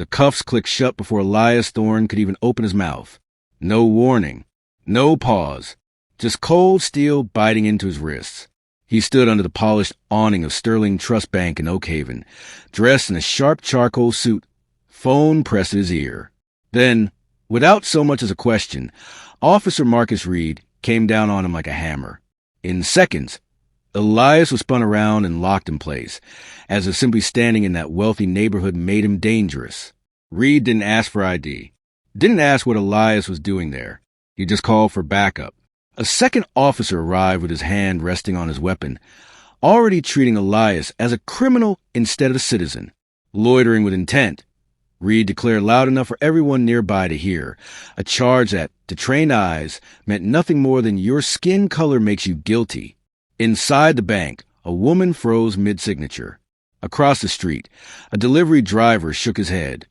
The cuffs clicked shut before Elias Thorne could even open his mouth. No warning. No pause. Just cold steel biting into his wrists. He stood under the polished awning of Sterling Trust Bank in Oak Haven, dressed in a sharp charcoal suit, phone pressed to his ear. Then, without so much as a question, Officer Marcus Reed came down on him like a hammer. In seconds, Elias was spun around and locked in place, as if simply standing in that wealthy neighborhood made him dangerous. Reed didn't ask for ID. Didn't ask what Elias was doing there. He just called for backup. A second officer arrived with his hand resting on his weapon, already treating Elias as a criminal instead of a citizen. Loitering with intent, Reed declared loud enough for everyone nearby to hear, a charge that, to trained eyes, meant nothing more than your skin color makes you guilty. Inside the bank, a woman froze mid-signature. Across the street, a delivery driver shook his head.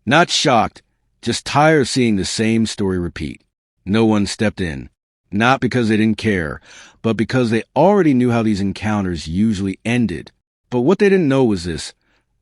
Not shocked, just tired of seeing the same story repeat. No one stepped in. Not because they didn't care, but because they already knew how these encounters usually ended. But what they didn't know was this.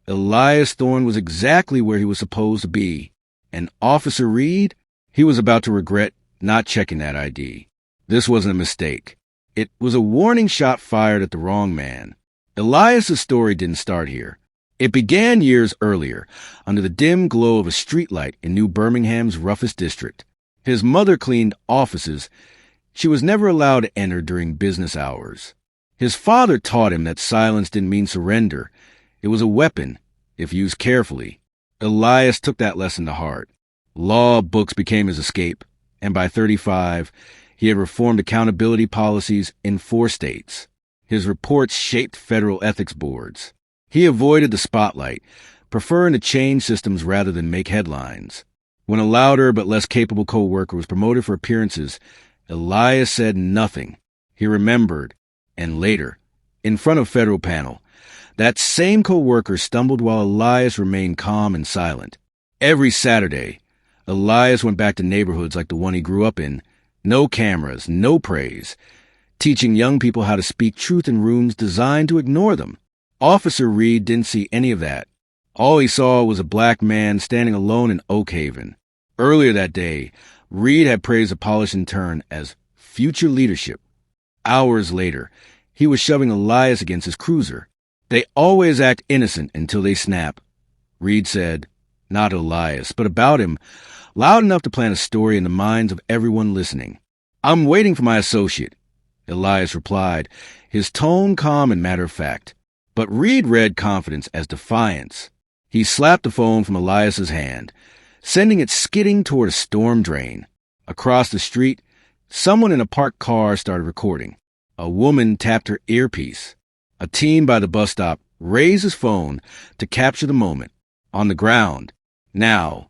Elias Thorne was exactly where he was supposed to be. And Officer Reed, he was about to regret not checking that ID. This wasn't a mistake. It was a warning shot fired at the wrong man. Elias's story didn't start here. It began years earlier, under the dim glow of a streetlight in New Birmingham's roughest district. His mother cleaned offices. She was never allowed to enter during business hours. His father taught him that silence didn't mean surrender. It was a weapon, if used carefully. Elias took that lesson to heart. Law books became his escape, and by 35, he had reformed accountability policies in 4 states. His reports shaped federal ethics boards. He avoided the spotlight, preferring to change systems rather than make headlines. When a louder but less capable co-worker was promoted for appearances, Elias said nothing. He remembered, and later, in front of federal panel, that same co-worker stumbled while Elias remained calm and silent. Every Saturday, Elias went back to neighborhoods like the one he grew up in. No cameras, no praise. Teaching young people how to speak truth in rooms designed to ignore them. Officer Reed didn't see any of that. All he saw was a black man standing alone in Oak Haven. Earlier that day, Reed had praised a polished intern as future leadership. Hours later, he was shoving Elias against his cruiser. They always act innocent until they snap. Reed said, not Elias, but about him, loud enough to plant a story in the minds of everyone listening. I'm waiting for my associate, Elias replied, his tone calm and matter-of-fact. But Reed read confidence as defiance. He slapped the phone from Elias's hand, sending it skidding toward a storm drain. Across the street, someone in a parked car started recording. A woman tapped her earpiece. A teen by the bus stop raised his phone to capture the moment. On the ground. Now.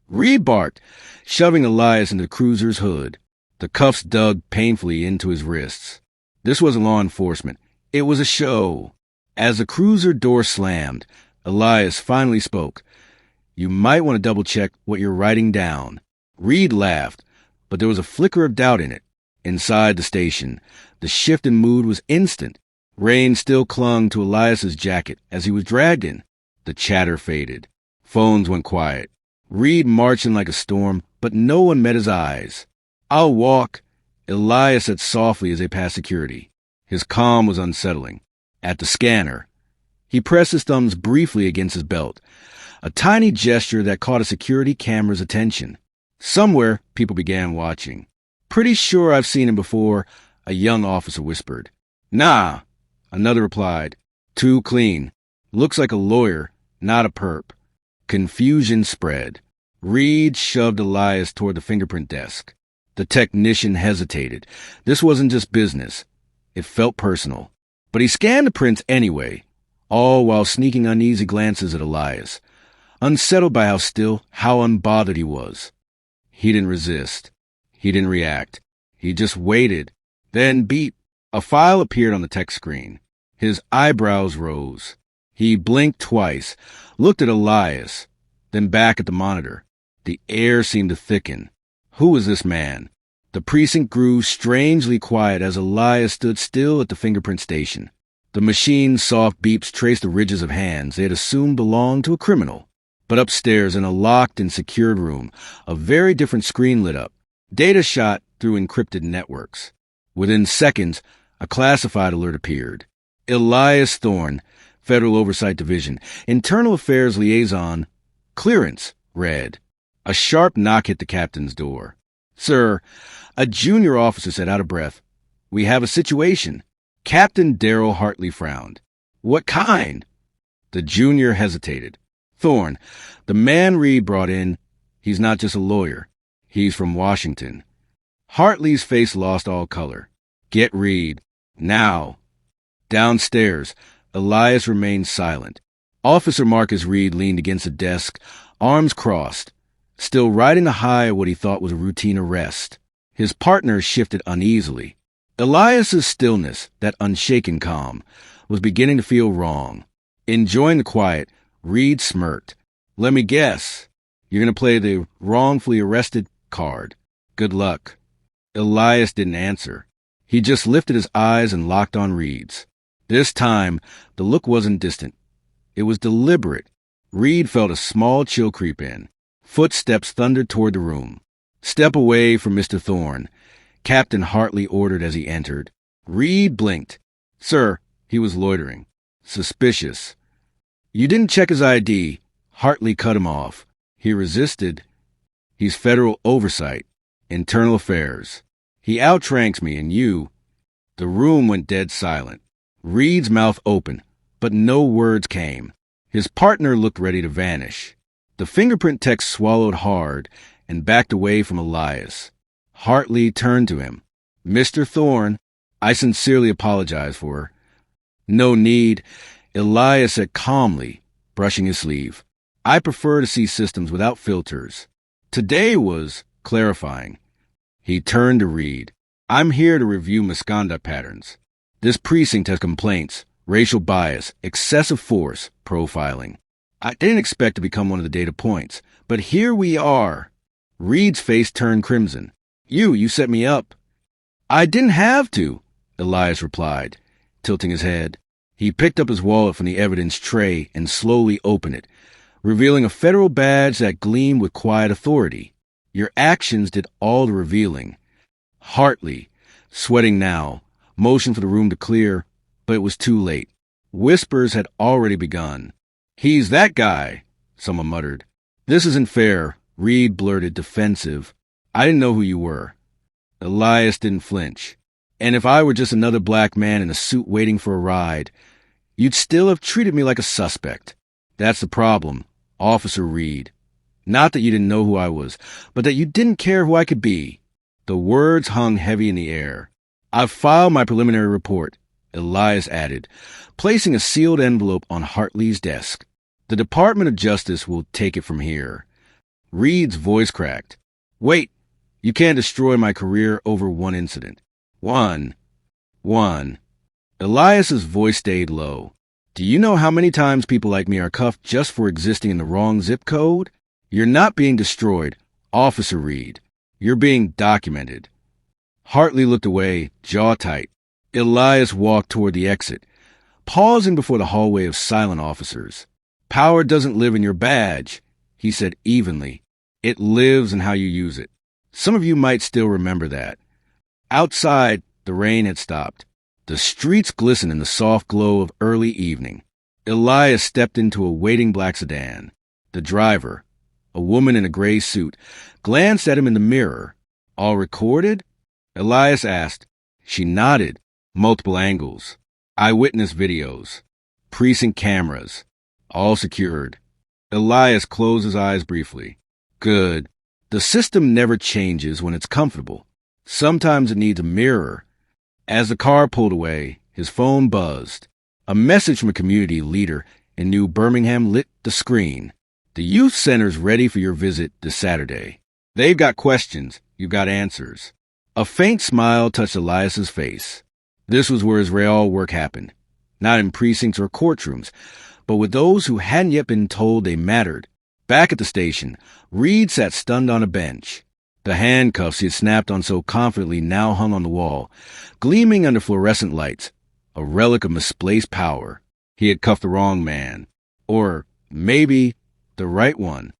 Reed barked, shoving Elias into the cruiser's hood. The cuffs dug painfully into his wrists. This wasn't law enforcement. It was a show. As the cruiser door slammed, Elias finally spoke. You might want to double-check what you're writing down. Reed laughed, but there was a flicker of doubt in it. Inside the station, the shift in mood was instant. Rain still clung to Elias's jacket as he was dragged in. The chatter faded. Phones went quiet. Reed marched in like a storm, but no one met his eyes. I'll walk, Elias said softly as they passed security. His calm was unsettling. At the scanner, he pressed his thumbs briefly against his belt, a tiny gesture that caught a security camera's attention. Somewhere, people began watching. Pretty sure I've seen him before, a young officer whispered. Nah, another replied. Too clean. Looks like a lawyer, not a perp. Confusion spread. Reed shoved Elias toward the fingerprint desk. The technician hesitated. This wasn't just business. It felt personal. But he scanned the prints anyway, all while sneaking uneasy glances at Elias, unsettled by how still, how unbothered he was. He didn't resist. He didn't react. He just waited. Then beep. A file appeared on the text screen. His eyebrows rose. He blinked twice, looked at Elias, then back at the monitor. The air seemed to thicken. Who was this man? The precinct grew strangely quiet as Elias stood still at the fingerprint station. The machine's soft beeps traced the ridges of hands they had assumed belonged to a criminal. But upstairs in a locked and secured room, a very different screen lit up. Data shot through encrypted networks. Within seconds, a classified alert appeared. Elias Thorne, Federal Oversight Division, Internal Affairs Liaison, clearance, read. A sharp knock hit the captain's door. "Sir," a junior officer said out of breath, "we have a situation." Captain Darrell Hartley frowned. "What kind?" The junior hesitated. "Thorne, the man Reed brought in, he's not just a lawyer. He's from Washington." Hartley's face lost all color. "Get Reed. Now." Downstairs, Elias remained silent. Officer Marcus Reed leaned against a desk, arms crossed, still riding the high of what he thought was a routine arrest. His partner shifted uneasily. Elias's stillness, that unshaken calm, was beginning to feel wrong. Enjoying the quiet, Reed smirked. "Let me guess. You're going to play the wrongfully arrested card. Good luck." Elias didn't answer. He just lifted his eyes and locked on Reed's. This time, the look wasn't distant. It was deliberate. Reed felt a small chill creep in. Footsteps thundered toward the room. "Step away from Mr. Thorne," Captain Hartley ordered as he entered. Reed blinked. "Sir," he was loitering. "Suspicious." "You didn't check his ID." Hartley cut him off. He resisted. "He's Federal Oversight. Internal Affairs. He outranks me, and you—" The room went dead silent. Reed's mouth opened, but no words came. His partner looked ready to vanish. The fingerprint tech swallowed hard and backed away from Elias. Hartley turned to him. "Mr. Thorne, I sincerely apologize for her." "No need," Elias said calmly, brushing his sleeve. "I prefer to see systems without filters. Today was clarifying." He turned to Reed. "I'm here to review misconduct patterns. This precinct has complaints, racial bias, excessive force, profiling. I didn't expect to become one of the data points, but here we are." Reed's face turned crimson. You set me up." "I didn't have to," Elias replied, tilting his head. He picked up his wallet from the evidence tray and slowly opened it, revealing a federal badge that gleamed with quiet authority. "Your actions did all the revealing." Hartley, sweating now, motioned for the room to clear, but it was too late. Whispers had already begun. "He's that guy," someone muttered. "This isn't fair," Reed blurted, defensive. "I didn't know who you were." Elias didn't flinch. "And if I were just another black man in a suit waiting for a ride, you'd still have treated me like a suspect. That's the problem, Officer Reed. Not that you didn't know who I was, but that you didn't care who I could be." The words hung heavy in the air. "I've filed my preliminary report," Elias added, placing a sealed envelope on Hartley's desk. "The Department of Justice will take it from here." Reed's voice cracked. "Wait, you can't destroy my career over one incident." One. Elias's voice stayed low. "Do you know how many times people like me are cuffed just for existing in the wrong zip code? You're not being destroyed, Officer Reed. You're being documented." Hartley looked away, jaw tight. Elias walked toward the exit, pausing before the hallway of silent officers. "Power doesn't live in your badge," he said evenly. "It lives in how you use it. Some of you might still remember that." Outside, the rain had stopped. The streets glistened in the soft glow of early evening. Elias stepped into a waiting black sedan. The driver, a woman in a gray suit, glanced at him in the mirror. "All recorded?" Elias asked. She nodded. "Multiple angles. Eyewitness videos. Precinct cameras. All secured." Elias closed his eyes briefly. "Good. The system never changes when it's comfortable. Sometimes it needs a mirror." As the car pulled away, his phone buzzed. A message from a community leader in New Birmingham lit the screen. "The youth center's ready for your visit this Saturday. They've got questions. You've got answers." A faint smile touched Elias's face. This was where his real work happened. Not in precincts or courtrooms, but with those who hadn't yet been told they mattered. Back at the station, Reed sat stunned on a bench. The handcuffs he had snapped on so confidently now hung on the wall, gleaming under fluorescent lights, a relic of misplaced power. He had cuffed the wrong man. Or maybe The right one.